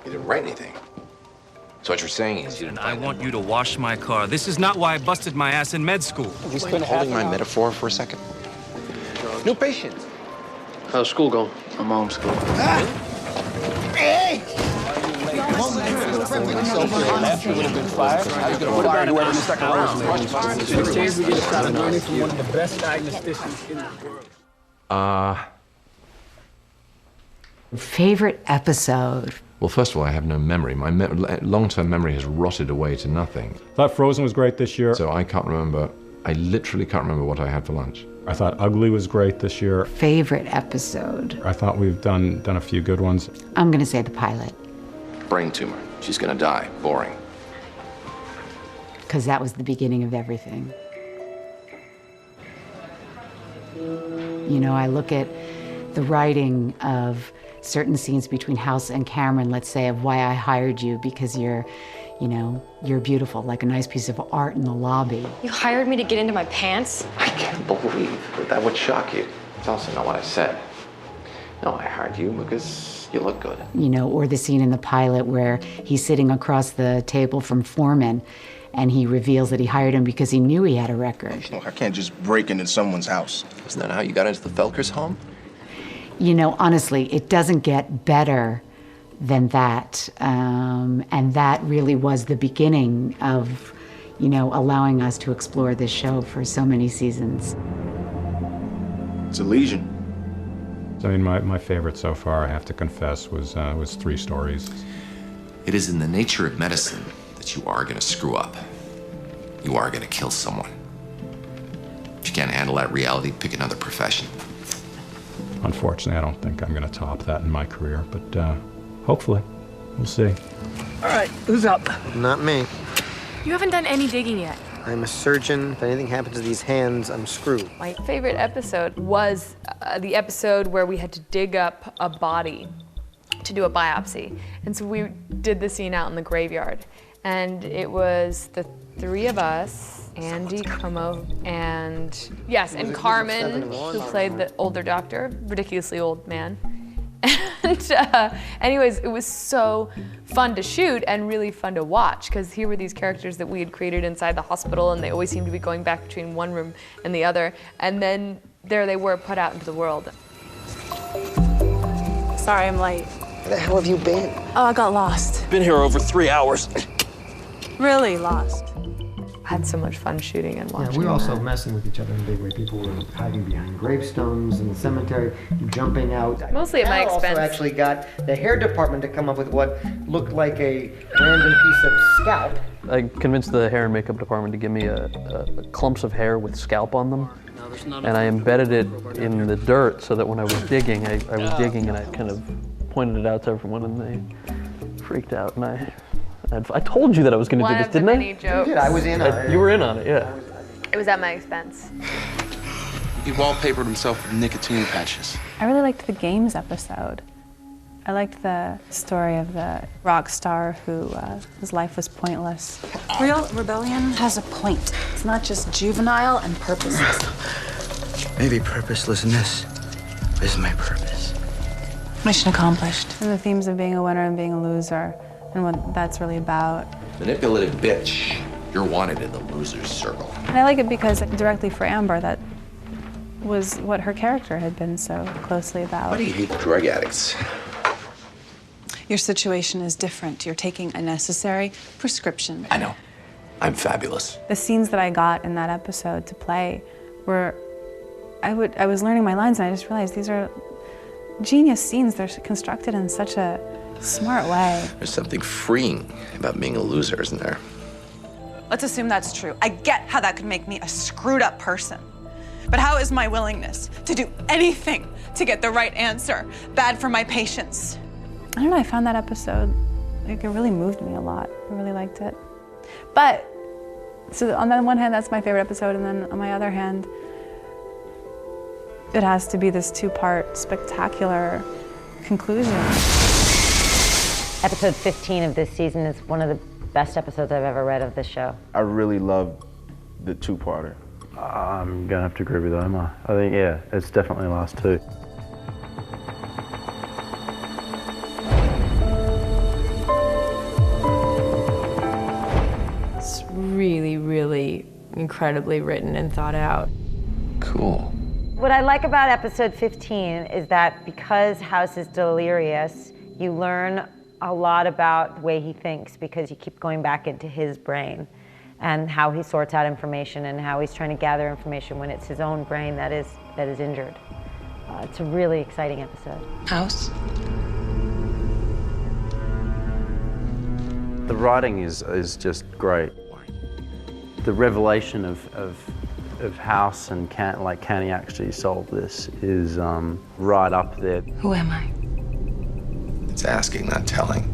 You didn't write anything. So what you're saying is you didn't I find want them. you to wash my car. This is not why I busted my ass in med school. Can you quit holding my metaphor for a second? New patient. How's school going? I'm homeschooled. Hey! Favorite episode? Well, first of all, I have no memory. My long-term memory has rotted away to nothing. Thought Frozen was great this year. So I can't remember. I literally can't remember what I had for lunch. I thought Ugly was great this year. Favorite episode? I thought we've done a few good ones. I'm gonna say the pilot, Brain tumor. She's gonna die. Boring. because that was the beginning of everything. You know, I look at the writing of certain scenes between House and Cameron, let's say, of why I hired you, because you're beautiful, like a nice piece of art in the lobby. You hired me to get into my pants? I can't believe that would shock you. It's also not what I said. No, I hired you because you look good. You know, or the scene in the pilot where he's sitting across the table from Foreman and he reveals that he hired him because he knew he had a record. Look, I can't just break into someone's house. Isn't that how you got into the Felkers' home? You know, honestly, it doesn't get better than that. And that really was the beginning of, you know, allowing us to explore this show for so many seasons. It's a lesion. I mean, my favorite so far, I have to confess, was 3 Stories. It is in the nature of medicine that you are gonna screw up. You are gonna kill someone. If you can't handle that reality, pick another profession. Unfortunately, I don't think I'm going to top that in my career, but hopefully, we'll see. All right, who's up? Not me. You haven't done any digging yet. I'm a surgeon. If anything happens to these hands, I'm screwed. My favorite episode was the episode where we had to dig up a body to do a biopsy. And so we did the scene out in the graveyard. And it was the 3 of us, Andy, Como, and yes, and Carmen, who played the older doctor, ridiculously old man. And anyways, it was so fun to shoot and really fun to watch, because here were these characters that we had created inside the hospital, and they always seemed to be going back between one room and the other. And then there they were put out into the world. Sorry, I'm late. Where the hell have you been? Oh, I got lost. Been here over 3 hours. Really lost. I had so much fun shooting and watching. Yeah, we were also that. messing with each other in a big way. People were hiding behind gravestones in the cemetery, jumping out. Mostly at my Al expense. also actually got the hair department to come up with what looked like a random piece of scalp. I convinced the hair and makeup department to give me a clumps of hair with scalp on them. And I embedded it in the dirt so that when I was digging, I was digging and I kind of pointed it out to everyone and they freaked out. And I told you that I was going to do this, didn't I? Jokes. You did. I was in on it. You were in on it, yeah. It was at my expense. He wallpapered himself with nicotine patches. I really liked the games episode. I liked the story of the rock star who his life was pointless. Real rebellion has a point. It's not just juvenile and purposeless. Maybe purposelessness is my purpose. Mission accomplished. And the themes of being a winner and being a loser, and what that's really about. Manipulative bitch. You're wanted in the loser's circle. And I like it because directly for Amber, that was what her character had been so closely about. Why do you hate drug addicts? Your situation is different. You're taking a necessary prescription. I know. I'm fabulous. The scenes that I got in that episode to play were, I was learning my lines and I just realized these are genius scenes. They're constructed in such a smart way. There's something freeing about being a loser, isn't there? Let's assume that's true. I get how that could make me a screwed up person. But how is my willingness to do anything to get the right answer bad for my patients? I don't know, I found that episode, like, it really moved me a lot. I really liked it. But, so on the one hand, that's my favorite episode, and then on my other hand, it has to be this 2-part spectacular conclusion. Episode 15 of this season is one of the best episodes I've ever read of this show. I really love the 2-parter. I'm gonna have to agree with Omar. I think, yeah, it's definitely last 2. incredibly written and thought out. Cool. What I like about episode 15 is that because House is delirious, you learn a lot about the way he thinks because you keep going back into his brain and how he sorts out information and how he's trying to gather information when it's his own brain that is injured. It's a really exciting episode. House? The writing is just great. The revelation of House and can he actually solve this is right up there. Who am I? It's asking, not telling.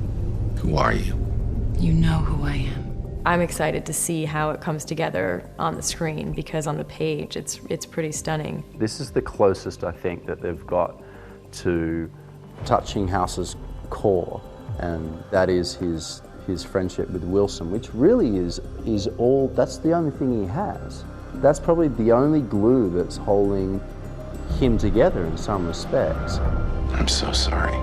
Who are you? You know who I am. I'm excited to see how it comes together on the screen because on the page it's pretty stunning. This is the closest I think that they've got to touching House's core, and that is his friendship with Wilson, which really is all, that's the only thing he has. That's probably the only glue that's holding him together in some respects. I'm so sorry.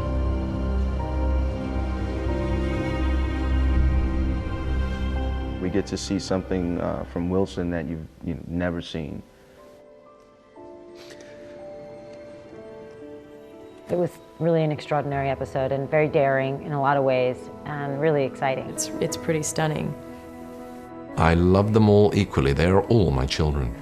We get to see something from Wilson that you've never seen. It was really an extraordinary episode and very daring in a lot of ways and really exciting. It's pretty stunning. I love them all equally. They are all my children.